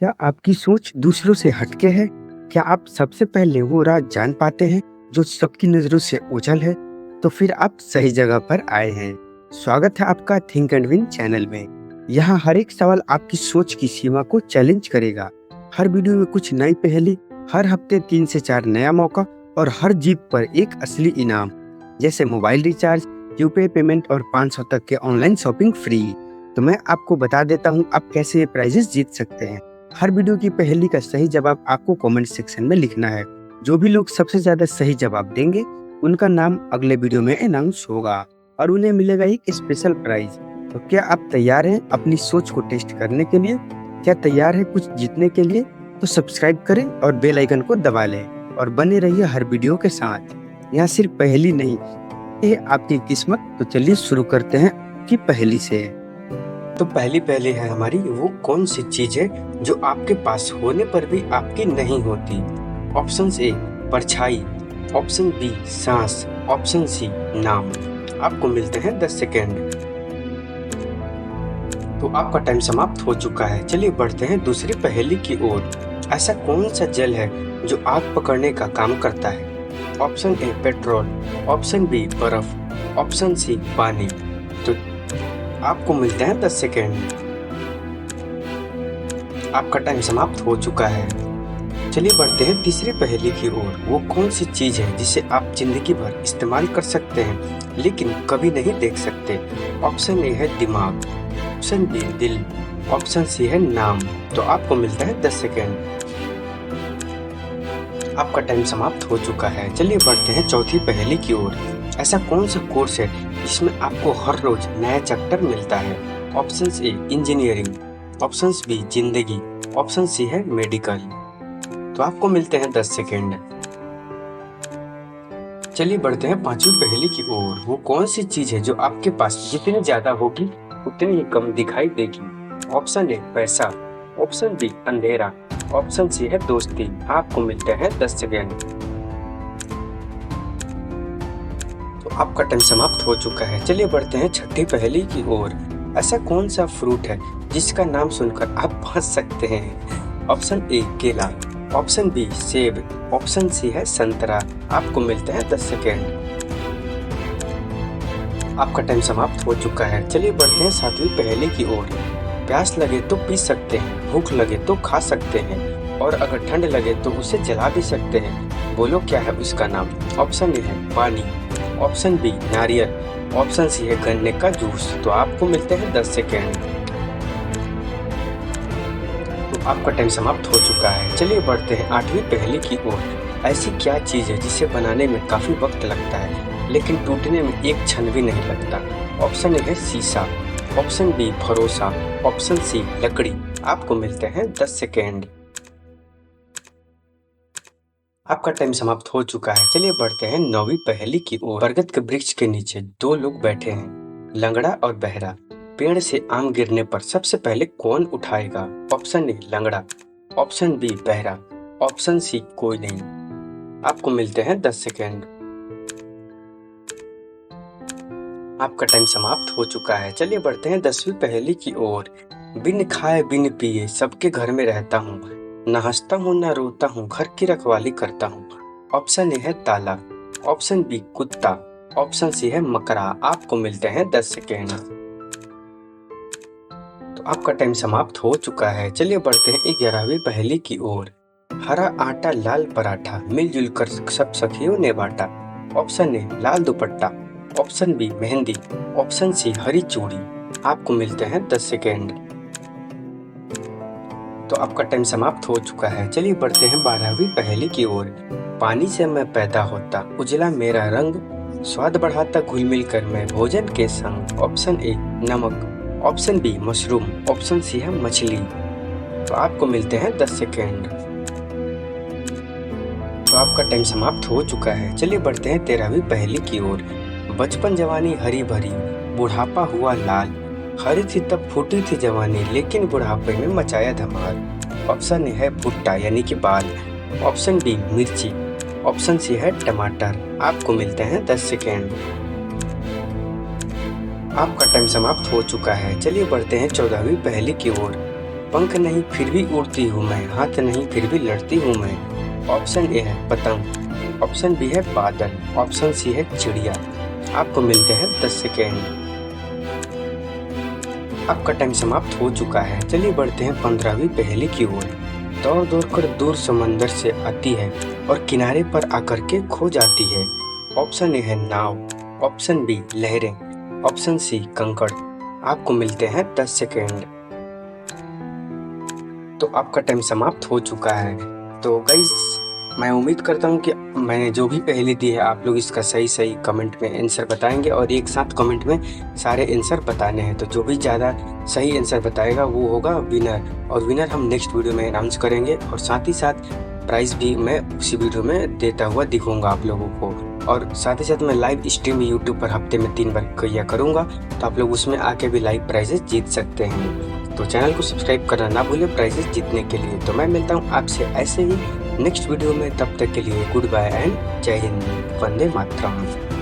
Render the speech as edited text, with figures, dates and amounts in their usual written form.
क्या आपकी सोच दूसरों से हटके है? क्या आप सबसे पहले वो राज जान पाते हैं जो सबकी नज़रों से ओझल है? तो फिर आप सही जगह पर आए हैं। स्वागत है आपका थिंक एंड विन चैनल में। यहाँ हर एक सवाल आपकी सोच की सीमा को चैलेंज करेगा। हर वीडियो में कुछ नई पहेली, हर हफ्ते 3 से 4 नया मौका और हर जीत पर एक असली इनाम, जैसे मोबाइल रिचार्ज, यूपीआई पेमेंट और 500 तक के ऑनलाइन शॉपिंग फ्री। तो मैं आपको बता देता हूँ आप कैसे ये प्राइजेस जीत सकते हैं। हर वीडियो की पहेली का सही जवाब आपको कमेंट सेक्शन में लिखना है। जो भी लोग सबसे ज्यादा सही जवाब देंगे उनका नाम अगले वीडियो में अनाउंस होगा और उन्हें मिलेगा एक स्पेशल प्राइज। तो क्या आप तैयार हैं अपनी सोच को टेस्ट करने के लिए? क्या तैयार है कुछ जीतने के लिए? तो सब्सक्राइब करें और बेल आइकन को दबा लें और बने रहिए हर वीडियो के साथ। यहाँ सिर्फ पहेली नहीं, ये आपकी किस्मत। तो चलिए शुरू करते हैं कि पहेली से। तो पहली पहेली है हमारी, वो कौन सी चीज है जो आपके पास होने पर भी आपकी नहीं होती? ऑप्शन ए परछाई, ऑप्शन बी सांस, ऑप्शन सी नाम। आपको मिलते हैं 10 सेकेंड। तो आपका टाइम समाप्त हो चुका है। चलिए बढ़ते हैं दूसरी पहेली की ओर। ऐसा कौन सा जल है जो आग पकड़ने का काम करता है? Option A petrol, option B बर्फ, ऑप्शन सी पानी। तो आपको मिलते हैं 10 सेकेंड। आपका टाइम समाप्त हो चुका है। चलिए बढ़ते हैं तीसरी पहेली की ओर। वो कौन सी चीज है जिसे आप जिंदगी भर इस्तेमाल कर सकते हैं लेकिन कभी नहीं देख सकते? ऑप्शन ए है दिमाग, ऑप्शन बी दिल, ऑप्शन सी है नाम। तो आपको मिलता है 10 सेकेंड। आपका टाइम समाप्त हो चुका है। चलिए बढ़ते हैं चौथी पहेली की ओर। ऐसा कौन सा कोर्स है जिसमें आपको हर रोज नया चैप्टर मिलता है? Option A engineering, option B जिंदगी, ऑप्शन सी है मेडिकल। तो आपको मिलते हैं 10 सेकेंड। चलिए बढ़ते हैं पांचवी पहेली की ओर। वो कौन सी चीज है जो आपके पास जितनी ज्यादा होगी उतनी ही कम दिखाई देगी? ऑप्शन ए पैसा, ऑप्शन बी अंधेरा, ऑप्शन सी है दोस्ती। आपको मिलते हैं 10 सेकेंड। आपका टाइम समाप्त हो चुका है। चलिए बढ़ते हैं छठी पहेली की ओर। ऐसा कौन सा फ्रूट है जिसका नाम सुनकर आप हंस सकते हैं? ऑप्शन ए केला, ऑप्शन बी सेब, ऑप्शन सी है संतरा। आपको मिलते हैं 10 सेकेंड। आपका टाइम समाप्त हो चुका है। चलिए बढ़ते हैं सातवीं पहेली की ओर। प्यास लगे तो पी सकते हैं, भूख लगे तो खा सकते हैं और अगर ठंड लगे तो उसे जला भी सकते हैं। बोलो क्या है उसका नाम? ऑप्शन ए है पानी, ऑप्शन बी नारियल, ऑप्शन सी है गन्ने का जूस। तो आपको मिलते हैं 10 सेकेंड। तो आपका टाइम समाप्त हो चुका है। चलिए बढ़ते हैं आठवीं पहेली की ओर। ऐसी क्या चीज है जिसे बनाने में काफी वक्त लगता है लेकिन टूटने में एक क्षण भी नहीं लगता? ऑप्शन ए है शीशा, ऑप्शन बी भरोसा, ऑप्शन सी लकड़ी। आपको मिलते हैं 10 सेकेंड। आपका टाइम समाप्त हो चुका है। चलिए बढ़ते हैं नौवीं पहेली की ओर। बरगद के वृक्ष के नीचे दो लोग बैठे हैं, लंगड़ा और बहरा। पेड़ से आम गिरने पर सबसे पहले कौन उठाएगा? ऑप्शन ए लंगड़ा, ऑप्शन बी बहरा, ऑप्शन सी कोई नहीं। आपको मिलते हैं 10 सेकेंड। आपका टाइम समाप्त हो चुका है। चलिए बढ़ते हैं 10वीं पहेली की ओर। बिन खाए बिन पिए सबके घर में रहता हूँ, न हंसता हूँ न रोता हूँ, घर की रखवाली करता हूँ। ऑप्शन ए है ताला, ऑप्शन बी कुत्ता, ऑप्शन सी है मकड़ा। आपको मिलते हैं 10 सेकेंड। तो आपका टाइम समाप्त हो चुका है। चलिए बढ़ते हैं 11वीं पहेली की ओर। हरा आटा लाल पराठा मिलजुल कर सब सखियों ने बांटा। ऑप्शन ए लाल दुपट्टा, ऑप्शन बी मेहंदी, ऑप्शन सी हरी चूड़ी। आपको मिलते हैं 10 सेकेंड। तो आपका टाइम समाप्त हो चुका है। चलिए बढ़ते हैं 12वीं पहेली की ओर। पानी से मैं पैदा होता, उजला मेरा रंग, स्वाद बढ़ाता घुल मिल कर मैं भोजन के संग। ऑप्शन ए नमक, option B mushroom, option C है मछली। तो आपको मिलते हैं 10 सेकेंड। तो आपका टाइम समाप्त हो चुका है। चलिए बढ़ते हैं 13वीं पहेली की ओर। बचपन जवानी हरी भरी, बुढ़ापा हुआ लाल, हरी थी तब फूटी थी जवानी लेकिन बुढ़ापे में मचाया धमाल। ऑप्शन ए है भुट्टा यानी कि बाल, ऑप्शन बी मिर्ची, ऑप्शन सी है टमाटर। आपको मिलते हैं 10 सेकेंड। आपका टाइम समाप्त हो चुका है। चलिए बढ़ते हैं 14वीं पहेली की ओर। पंख नहीं फिर भी उड़ती हूँ मैं, हाथ नहीं फिर भी लड़ती हूँ मैं। ऑप्शन ए है पतंग, ऑप्शन बी है बादल, ऑप्शन सी है चिड़िया। आपको मिलते हैं 10 सेकेंड। आपका टाइम समाप्त हो चुका है। चलिए बढ़ते हैं 15वीं पहेली की ओर। दौड़ दौड़ कर दूर समंदर से आती है और किनारे पर आकर के खो जाती है। ऑप्शन ए है नाव, ऑप्शन बी लहरें, ऑप्शन सी कंकड़। आपको मिलते हैं 10 सेकेंड। तो आपका टाइम समाप्त हो चुका है। तो गाइस मैं उम्मीद करता हूँ कि मैंने जो भी पहेली दी है आप लोग इसका सही कमेंट में आंसर बताएंगे और एक साथ कमेंट में सारे आंसर बताने हैं। तो जो भी ज़्यादा सही आंसर बताएगा वो होगा विनर, और विनर हम नेक्स्ट वीडियो में अनाउंस करेंगे और साथ ही साथ प्राइज़ भी मैं उसी वीडियो में देता हुआ दिखाऊंगा आप लोगों को। और साथ ही साथ मैं लाइव स्ट्रीम यूट्यूब पर हफ्ते में 3 बार किया करूँगा, तो आप लोग उसमें आके भी लाइव प्राइजेस जीत सकते हैं। तो चैनल को सब्सक्राइब करना ना भूलें प्राइजेस जीतने के लिए। तो मैं मिलता हूँ आपसे ऐसे ही नेक्स्ट वीडियो में, तब तक के लिए गुड बाय एंड जय हिंद, वंदे मातरम।